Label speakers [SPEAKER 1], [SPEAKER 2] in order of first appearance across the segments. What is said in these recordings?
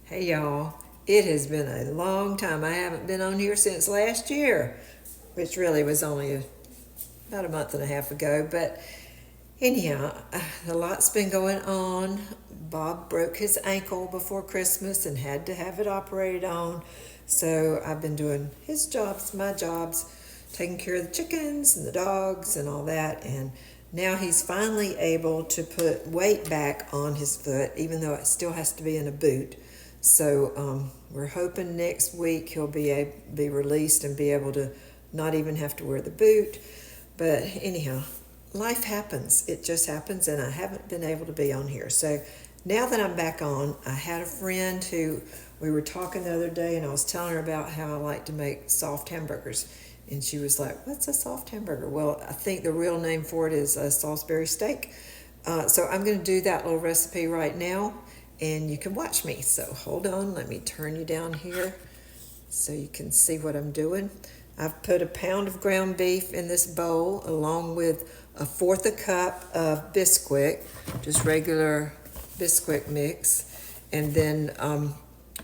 [SPEAKER 1] Hey y'all, it has been a long time. I haven't been on here since last year, which really was only about a month and a half ago. But anyhow, a lot's been going on. Bob broke his ankle before Christmas and had to have it operated on. So I've been doing his jobs, my jobs, taking care of the chickens and the dogs and all that. And now he's finally able to put weight back on his foot, even though it still has to be in a boot. So we're hoping next week he'll be released and be able to not even have to wear the boot. But anyhow, life happens. It just happens, and I haven't been able to be on here. So now that I'm back on, I had a friend who we were talking the other day, and I was telling her about how I like to make soft hamburgers. And she was like, "What's a soft hamburger?" Well, I think the real name for it is a Salisbury Steak. So I'm going to do that little recipe right now, and you can watch me. So hold on, let me turn you down here so you can see what I'm doing. I've put a pound of ground beef in this bowl along with a fourth a cup of Bisquick, just regular Bisquick mix. And then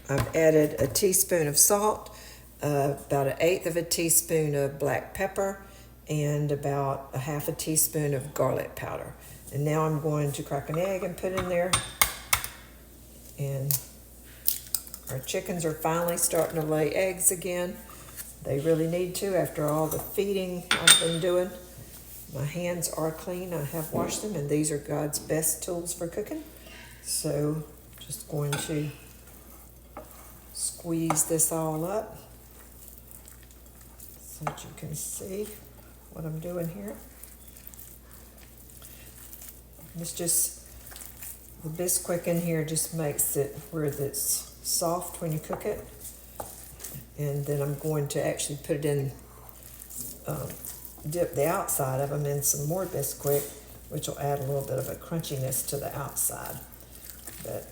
[SPEAKER 1] I've added a teaspoon of salt, about an eighth of a teaspoon of black pepper, and about a half a teaspoon of garlic powder. And now I'm going to crack an egg and put in there. And our chickens are finally starting to lay eggs again. They really need to after all the feeding I've been doing. My hands are clean. I have washed them, and these are God's best tools for cooking. So just going to squeeze this all up so that you can see what I'm doing here. It's just, the Bisquick in here just makes it where it's soft when you cook it. And then I'm going to actually put it in, dip the outside of them in some more Bisquick, which will add a little bit of a crunchiness to the outside. But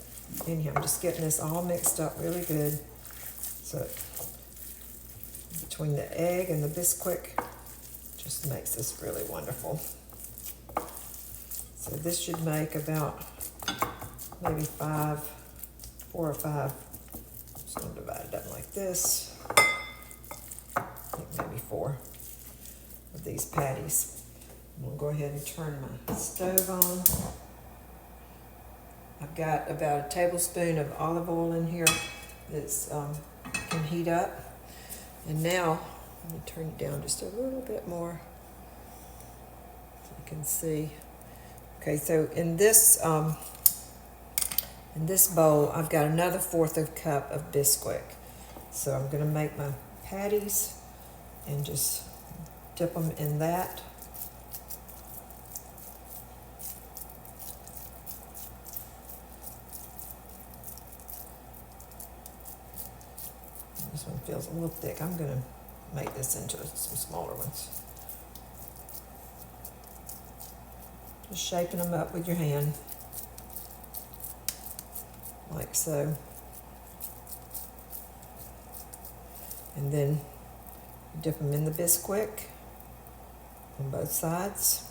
[SPEAKER 1] anyhow, I'm just getting this all mixed up really good. So between the egg and the Bisquick, just makes this really wonderful. So this should make about maybe 4 or 5. Just going to divide it up like this. I think maybe 4 of these patties. I'm going to go ahead and turn my stove on. I've got about a tablespoon of olive oil in here that's can heat up. And now, let me turn it down just a little bit more so you can see. Okay, so in this bowl, I've got another fourth of a cup of Bisquick. So I'm going to make my patties and just dip them in that. This one feels a little thick. I'm going to make this into some smaller ones. Just shaping them up with your hand, like so. And then dip them in the Bisquick on both sides.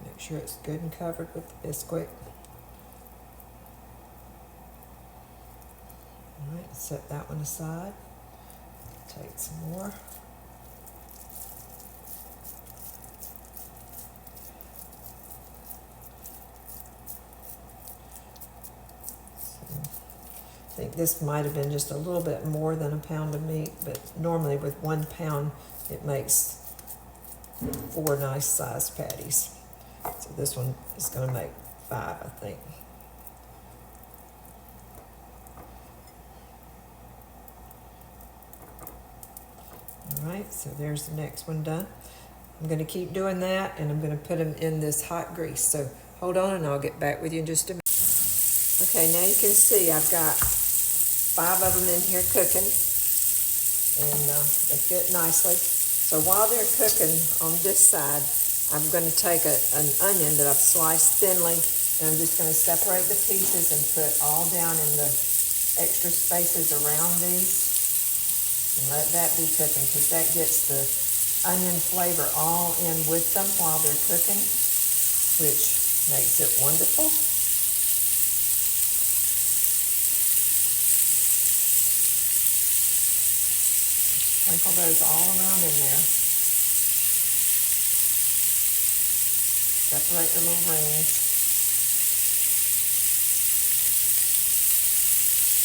[SPEAKER 1] Make sure it's good and covered with the Bisquick. All right, set that one aside. Take some more. I think this might have been just a little bit more than a pound of meat, but normally with 1 pound, it makes 4 nice sized patties. So this one is going to make 5, I think. All right, so there's the next one done. I'm going to keep doing that, and I'm going to put them in this hot grease. So hold on, and I'll get back with you in just a minute. Okay, now you can see I've got 5 of them in here cooking, and they fit nicely. So while they're cooking on this side, I'm going to take an onion that I've sliced thinly, and I'm just going to separate the pieces and put all down in the extra spaces around these, and let that be cooking, because that gets the onion flavor all in with them while they're cooking, which makes it wonderful. Sprinkle those all around in there. Separate the little rings.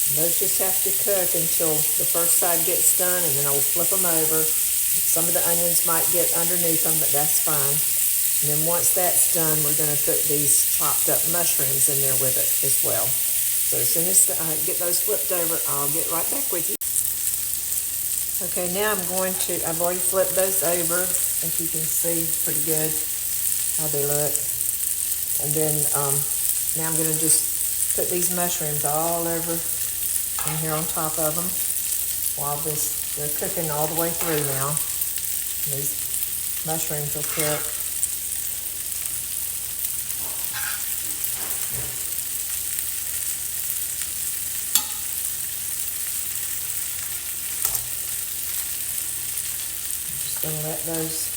[SPEAKER 1] And those just have to cook until the first side gets done, and then I'll flip them over. Some of the onions might get underneath them, but that's fine. And then once that's done, we're going to put these chopped up mushrooms in there with it as well. So as soon as I get those flipped over, I'll get right back with you. Okay, now I've already flipped those over. I think you can see pretty good how they look. And then now I'm going to just put these mushrooms all over in here on top of them while they're cooking all the way through now. These mushrooms will cook. Just going to let those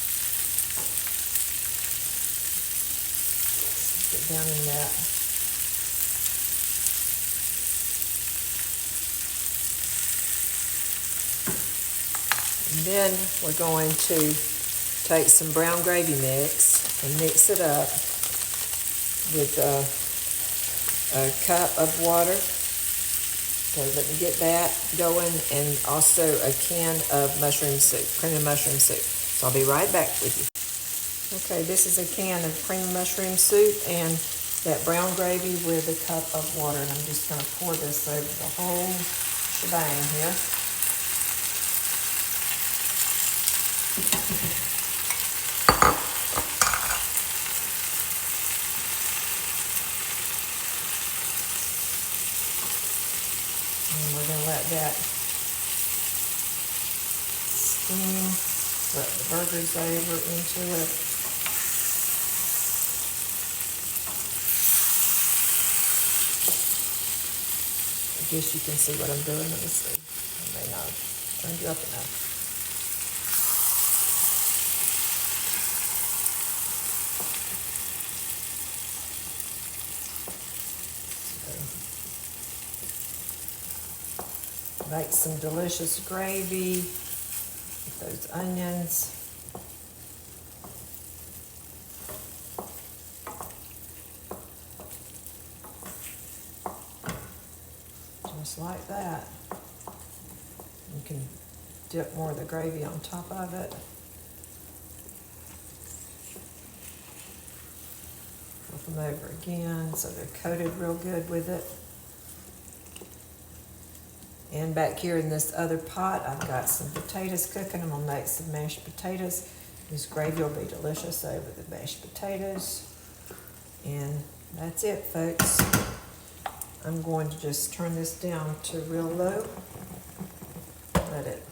[SPEAKER 1] get down in that. And then we're going to take some brown gravy mix and mix it up with a cup of water. So let me get that going, and also a can of mushroom soup, cream of mushroom soup. So I'll be right back with you. Okay, this is a can of cream of mushroom soup and that brown gravy with a cup of water. And I'm just going to pour this over the whole shebang here. And we're going to let that steam, let the burgers over into it. I guess you can see what I'm doing. Let me see. I may not have turned you up enough. So, make some delicious gravy with those onions. Just like that. You can dip more of the gravy on top of it. Flip them over again so they're coated real good with it. And back here in this other pot, I've got some potatoes cooking. I'm gonna make some mashed potatoes. This gravy will be delicious over the mashed potatoes. And that's it, folks. I'm going to just turn this down to real low. Let it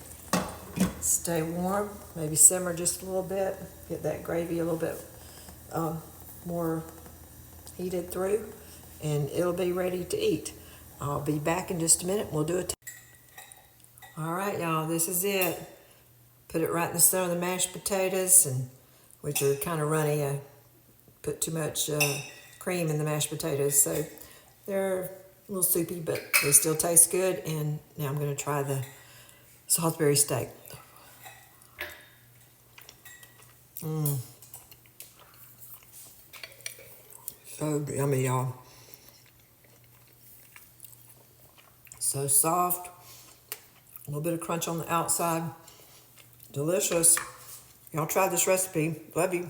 [SPEAKER 1] stay warm, maybe simmer just a little bit. Get that gravy a little bit more heated through, and it'll be ready to eat. I'll be back in just a minute. We'll do it. All right, y'all, this is it. Put it right in the center of the mashed potatoes, which are kind of runny. I put too much cream in the mashed potatoes, so they're a little soupy, but they still taste good. And now I'm going to try the Salisbury steak. So yummy, y'all. So soft. A little bit of crunch on the outside. Delicious. Y'all try this recipe. Love you.